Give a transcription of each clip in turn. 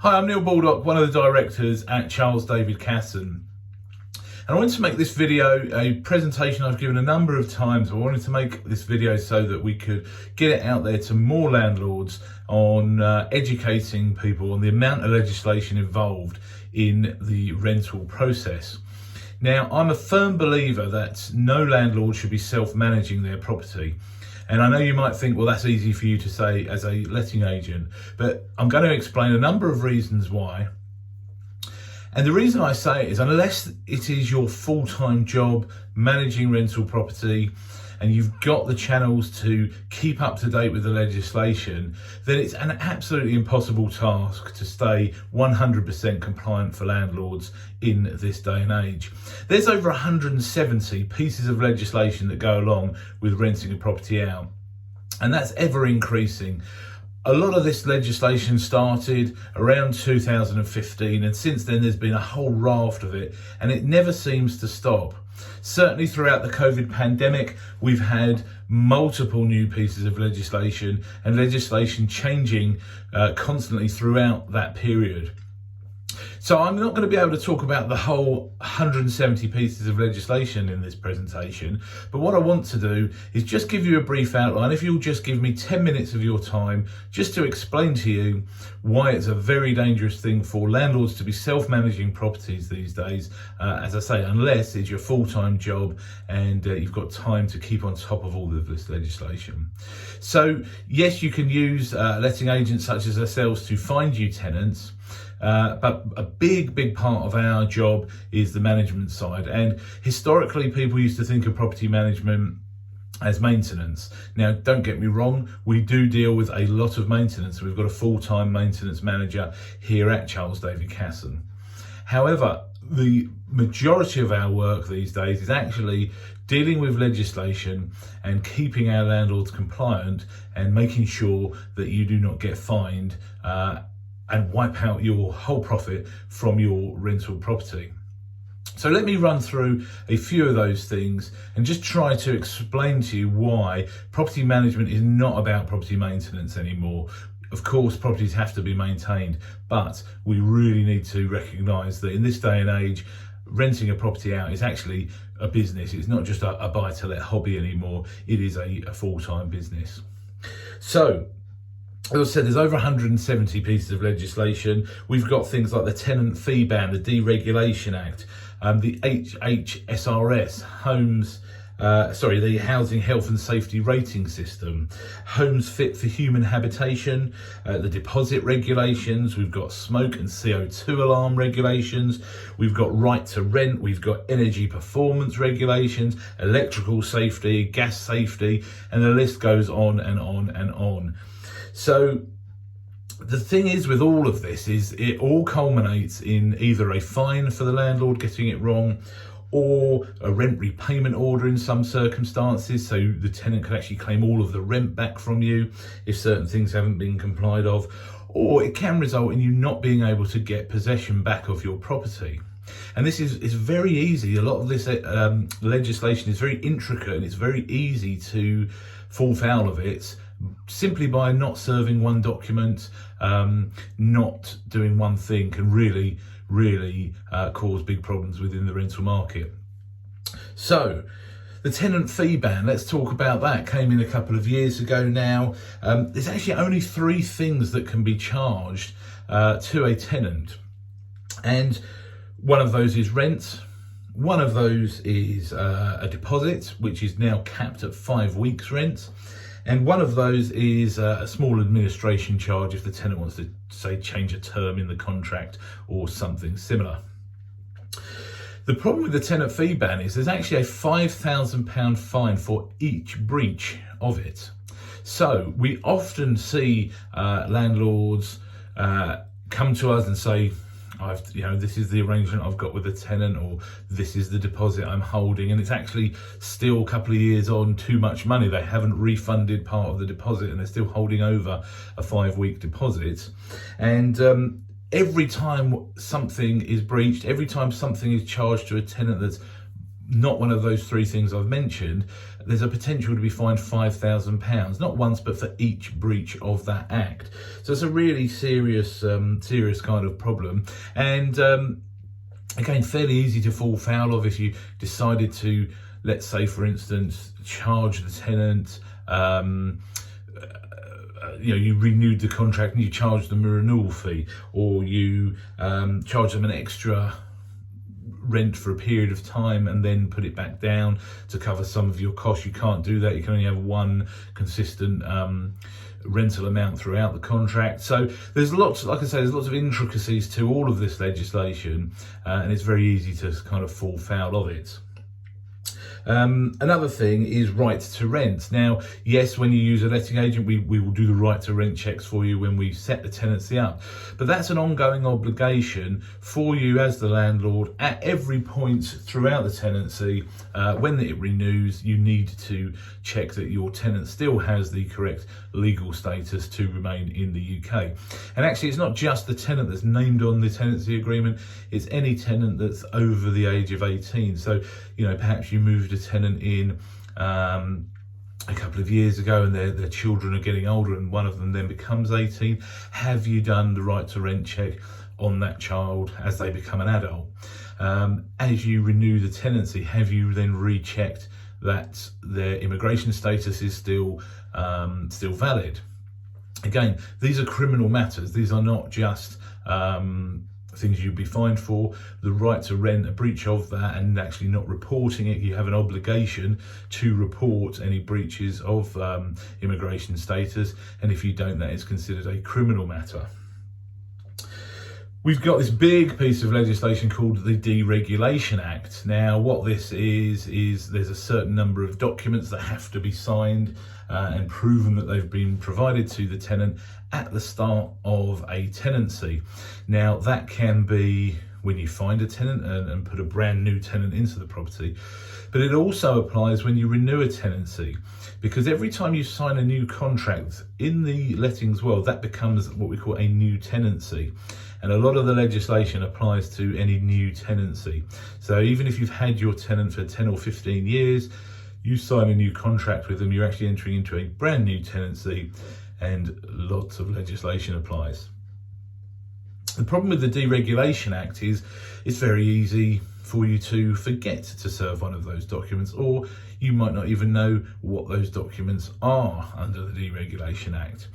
Hi, I'm Neil Baldock, one of the directors at Charles David Casson. And I wanted to make this video a presentation I've given a number of times. I wanted to make this video so that we could get it out there to more landlords on educating people on the amount of legislation involved in the rental process. Now, I'm a firm believer that no landlord should be self-managing their property. And I know you might think, well, that's easy for you to say as a letting agent, but I'm going to explain a number of reasons why. And the reason I say it is unless it is your full-time job managing rental property and you've got the channels to keep up to date with the legislation, then it's an absolutely impossible task to stay 100% compliant for landlords in this day and age. There's over 170 pieces of legislation that go along with renting a property out, and that's ever increasing. A lot of this legislation started around 2015, and since then there's been a whole raft of it, and it never seems to stop. Certainly throughout the COVID pandemic, we've had multiple new pieces of legislation and legislation changing constantly throughout that period. So I'm not going to be able to talk about the whole 170 pieces of legislation in this presentation, but what I want to do is just give you a brief outline. If you'll just give me 10 minutes of your time just to explain to you why it's a very dangerous thing for landlords to be self-managing properties these days, as I say, unless it's your full-time job and you've got time to keep on top of all of this legislation. So yes, you can use letting agents such as ourselves to find you tenants. But a big part of our job is the management side. And historically, people used to think of property management as maintenance. Now, don't get me wrong, we do deal with a lot of maintenance. We've got a full-time maintenance manager here at Charles David Casson. However, the majority of our work these days is actually dealing with legislation and keeping our landlords compliant and making sure that you do not get fined and wipe out your whole profit from your rental property. So let me run through a few of those things and just try to explain to you why property management is not about property maintenance anymore. Of course, properties have to be maintained, but we really need to recognise that in this day and age, renting a property out is actually a business. It's not just a buy-to-let hobby anymore. It is a full-time business. So, as I said, there's over 170 pieces of legislation. We've got things like the Tenant Fee Ban, the Deregulation Act, the HHSRS, the Housing Health and Safety Rating System, Homes Fit for Human Habitation, the deposit regulations, we've got smoke and CO2 alarm regulations, we've got right to rent, we've got energy performance regulations, electrical safety, gas safety, and the list goes on and on and on. So the thing is with all of this is it all culminates in either a fine for the landlord getting it wrong or a rent repayment order in some circumstances, so the tenant could actually claim all of the rent back from you if certain things haven't been complied of, or it can result in you not being able to get possession back of your property. And this is very easy. A lot of this legislation is very intricate and it's very easy to fall foul of it simply by not serving one document, not doing one thing can really cause big problems within the rental market. So the tenant fee ban, let's talk about that. Came in a couple of years ago now. There's actually only 3 things that can be charged to a tenant, and one of those is rent. One of those is a deposit, which is now capped at 5 weeks rent. And one of those is a small administration charge if the tenant wants to, say, change a term in the contract or something similar. The problem with the tenant fee ban is there's actually a £5,000 fine for each breach of it. So we often see landlords come to us and say, this is the arrangement I've got with the tenant, or this is the deposit I'm holding, and it's actually still a couple of years on too much money. They haven't refunded part of the deposit and they're still holding over a 5-week deposit. And every time something is breached, every time something is charged to a tenant that's not one of those three things I've mentioned, there's a potential to be fined £5,000, not once, but for each breach of that act. So it's a really serious kind of problem. And again, fairly easy to fall foul of if you decided to, let's say, for instance, charge the tenant, you renewed the contract and you charge them a renewal fee, or you charge them an extra rent for a period of time and then put it back down to cover some of your costs. You can't do that. You can only have one consistent rental amount throughout the contract. So there's lots, like I say, there's lots of intricacies to all of this legislation, and it's very easy to kind of fall foul of it. Another thing is right to rent. Now, yes, when you use a letting agent, we will do the right to rent checks for you when we set the tenancy up. But that's an ongoing obligation for you as the landlord at every point throughout the tenancy. When it renews, you need to check that your tenant still has the correct legal status to remain in the UK. And actually, it's not just the tenant that's named on the tenancy agreement, it's any tenant that's over the age of 18. So, perhaps you moved a tenant in a couple of years ago and their children are getting older and one of them then becomes 18. Have you done the right to rent check on that child as they become an adult? As you renew the tenancy, have you then rechecked that their immigration status is still valid? Again, these are criminal matters. These are not just things you'd be fined for. The right to rent, a breach of that and actually not reporting it, you have an obligation to report any breaches of immigration status, and if you don't, that is considered a criminal matter. We've got this big piece of legislation called the Deregulation Act. Now, what this is there's a certain number of documents that have to be signed and proven that they've been provided to the tenant at the start of a tenancy. Now, that can be when you find a tenant and put a brand new tenant into the property, but it also applies when you renew a tenancy, because every time you sign a new contract in the lettings world, that becomes what we call a new tenancy. And a lot of the legislation applies to any new tenancy. So even if you've had your tenant for 10 or 15 years, you sign a new contract with them, you're actually entering into a brand new tenancy, and lots of legislation applies. The problem with the Deregulation Act is it's very easy for you to forget to serve one of those documents, or you might not even know what those documents are under the Deregulation Act.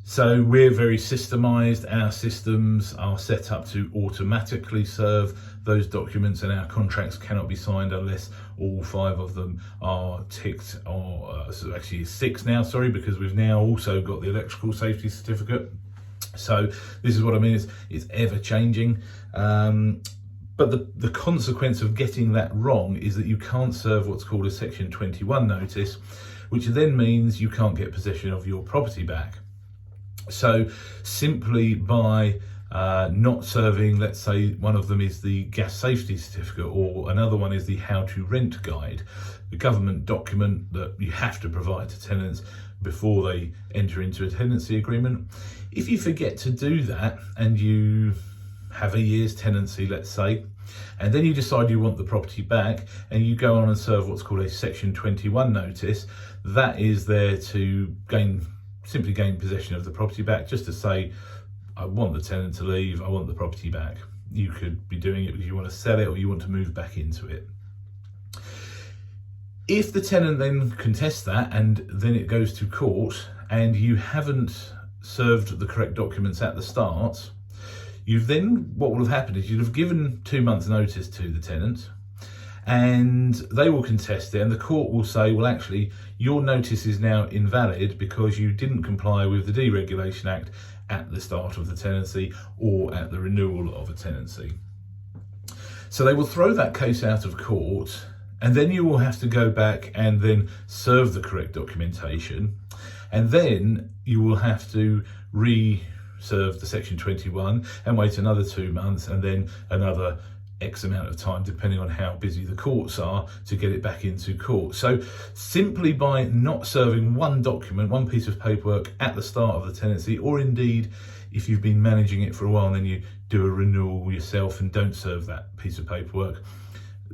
So we're very systemised. Our systems are set up to automatically serve those documents, and our contracts cannot be signed unless all 5 of them are ticked, or so actually 6 now, sorry, because we've now also got the electrical safety certificate. So this is what I mean, it's ever changing. But the consequence of getting that wrong is that you can't serve what's called a Section 21 notice, which then means you can't get possession of your property back. So simply by not serving, let's say one of them is the gas safety certificate, or another one is the how to rent guide, the government document that you have to provide to tenants before they enter into a tenancy agreement. If you forget to do that and you have a year's tenancy, let's say, and then you decide you want the property back and you go on and serve what's called a Section 21 notice, that is there to simply gain possession of the property back, just to say, I want the tenant to leave, I want the property back. You could be doing it because you want to sell it or you want to move back into it. If the tenant then contests that and then it goes to court and you haven't served the correct documents at the start, what will have happened is you'd have given 2 months notice to the tenant, and they will contest it, and the court will say, well, actually, your notice is now invalid because you didn't comply with the Deregulation Act at the start of the tenancy or at the renewal of a tenancy. So they will throw that case out of court, and then you will have to go back and then serve the correct documentation, and then you will have to serve the Section 21 and wait another 2 months, and then another X amount of time, depending on how busy the courts are, to get it back into court. So simply by not serving one document, one piece of paperwork at the start of the tenancy, or indeed if you've been managing it for a while and then you do a renewal yourself and don't serve that piece of paperwork,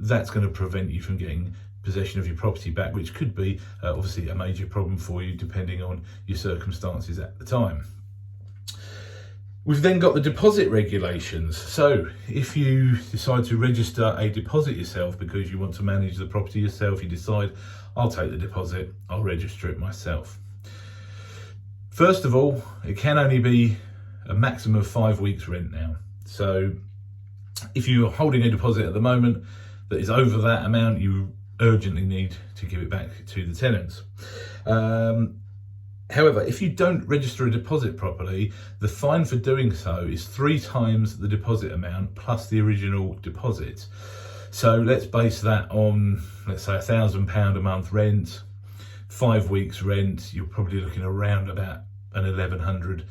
that's going to prevent you from getting possession of your property back, which could be obviously a major problem for you depending on your circumstances at the time. We've then got the deposit regulations. So if you decide to register a deposit yourself because you want to manage the property yourself, you decide, I'll take the deposit, I'll register it myself. First of all, it can only be a maximum of 5 weeks rent now. So if you're holding a deposit at the moment that is over that amount, you urgently need to give it back to the tenants. However, if you don't register a deposit properly, the fine for doing so is 3 times the deposit amount plus the original deposit. So let's base that on, let's say, £1,000 a month rent, 5 weeks rent, you're probably looking around about an £1,100,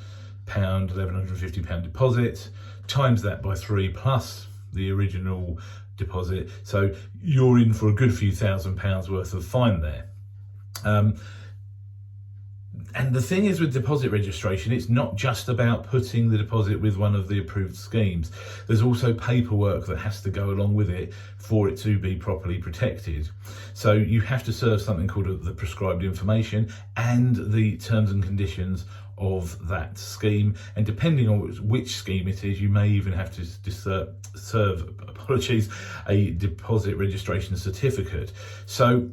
£1,150 deposit, times that by 3 plus the original deposit. So you're in for a good few £1,000s worth of fine there. And the thing is with deposit registration, it's not just about putting the deposit with one of the approved schemes. There's also paperwork that has to go along with it for it to be properly protected. So you have to serve something called the prescribed information and the terms and conditions of that scheme. And depending on which scheme it is, you may even have to serve a deposit registration certificate. So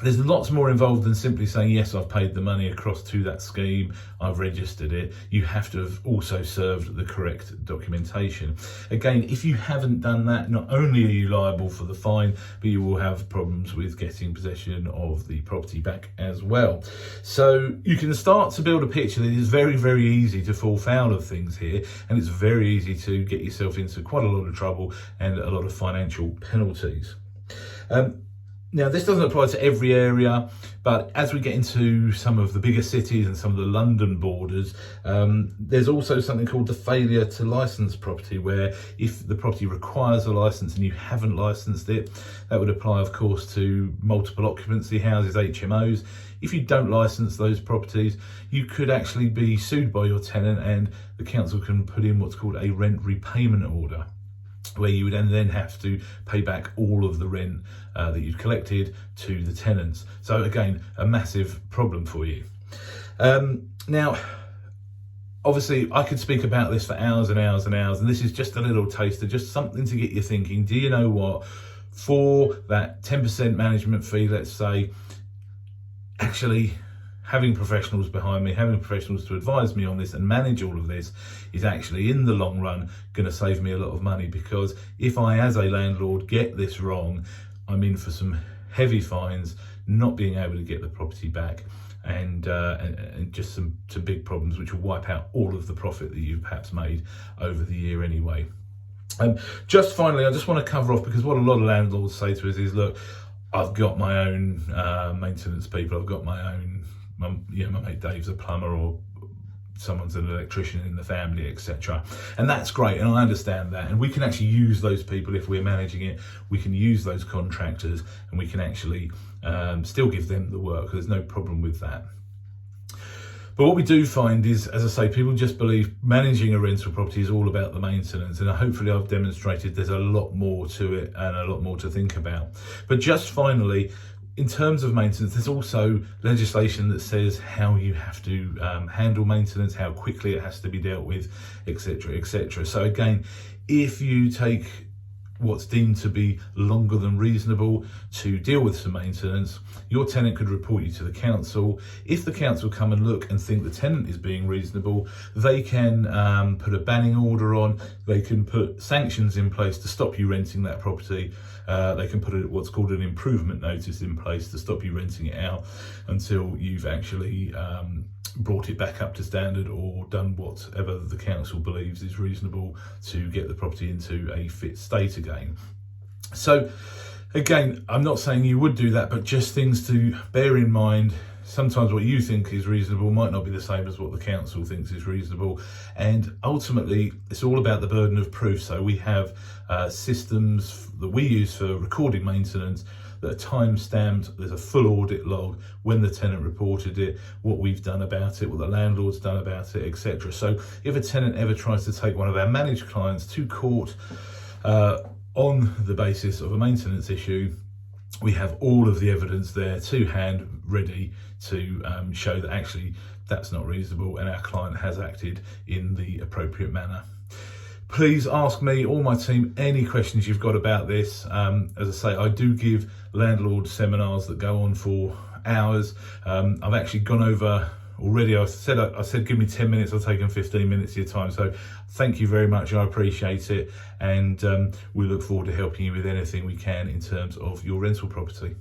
there's lots more involved than simply saying, yes, I've paid the money across to that scheme, I've registered it. You have to have also served the correct documentation. Again, if you haven't done that, not only are you liable for the fine, but you will have problems with getting possession of the property back as well. So you can start to build a picture that it is very, very easy to fall foul of things here, and it's very easy to get yourself into quite a lot of trouble and a lot of financial penalties. Now, this doesn't apply to every area, but as we get into some of the bigger cities and some of the London borders, there's also something called the failure to license property, where if the property requires a license and you haven't licensed it, that would apply, of course, to multiple occupancy houses, HMOs. If you don't license those properties, you could actually be sued by your tenant, and the council can put in what's called a rent repayment order, where you would then have to pay back all of the rent that you've collected to the tenants. So again, a massive problem for you. Now, obviously, I could speak about this for hours and hours and hours, and this is just a little taster, just something to get you thinking. Do you know what? For that 10% management fee, let's say, actually having professionals behind me, having professionals to advise me on this and manage all of this is actually, in the long run, going to save me a lot of money, because if I, as a landlord, get this wrong, I'm in for some heavy fines, not being able to get the property back, and just some big problems which will wipe out all of the profit that you've perhaps made over the year anyway. Just finally, I just want to cover off, because what a lot of landlords say to us is, look, I've got my own maintenance people, I've got my own, my mate Dave's a plumber, or someone's an electrician in the family, etc. And that's great, and I understand that. And we can actually use those people if we're managing it. We can use those contractors, and we can actually still give them the work. There's no problem with that. But what we do find is, as I say, people just believe managing a rental property is all about the maintenance, and hopefully I've demonstrated there's a lot more to it and a lot more to think about. But just finally, in terms of maintenance, there's also legislation that says how you have to handle maintenance, how quickly it has to be dealt with, etc., etc. So again, if you take what's deemed to be longer than reasonable to deal with some maintenance, your tenant could report you to the council. If the council come and look and think the tenant is being reasonable, they can put a banning order on, they can put sanctions in place to stop you renting that property. They can put what's called an improvement notice in place to stop you renting it out until you've actually brought it back up to standard, or done whatever the council believes is reasonable to get the property into a fit state again. So again, I'm not saying you would do that, but just things to bear in mind. Sometimes what you think is reasonable might not be the same as what the council thinks is reasonable. And ultimately, it's all about the burden of proof. So we have systems that we use for recording maintenance that are time-stamped. There's a full audit log, when the tenant reported it, what we've done about it, what the landlord's done about it, etc. So if a tenant ever tries to take one of our managed clients to court on the basis of a maintenance issue, we have all of the evidence there to hand, ready to show that actually that's not reasonable and our client has acted in the appropriate manner. Please ask me or my team any questions you've got about this. As I say, I do give landlord seminars that go on for hours. I've actually gone over already. I said give me 10 minutes, I've taken 15 minutes of your time. So thank you very much, I appreciate it. And we look forward to helping you with anything we can in terms of your rental property.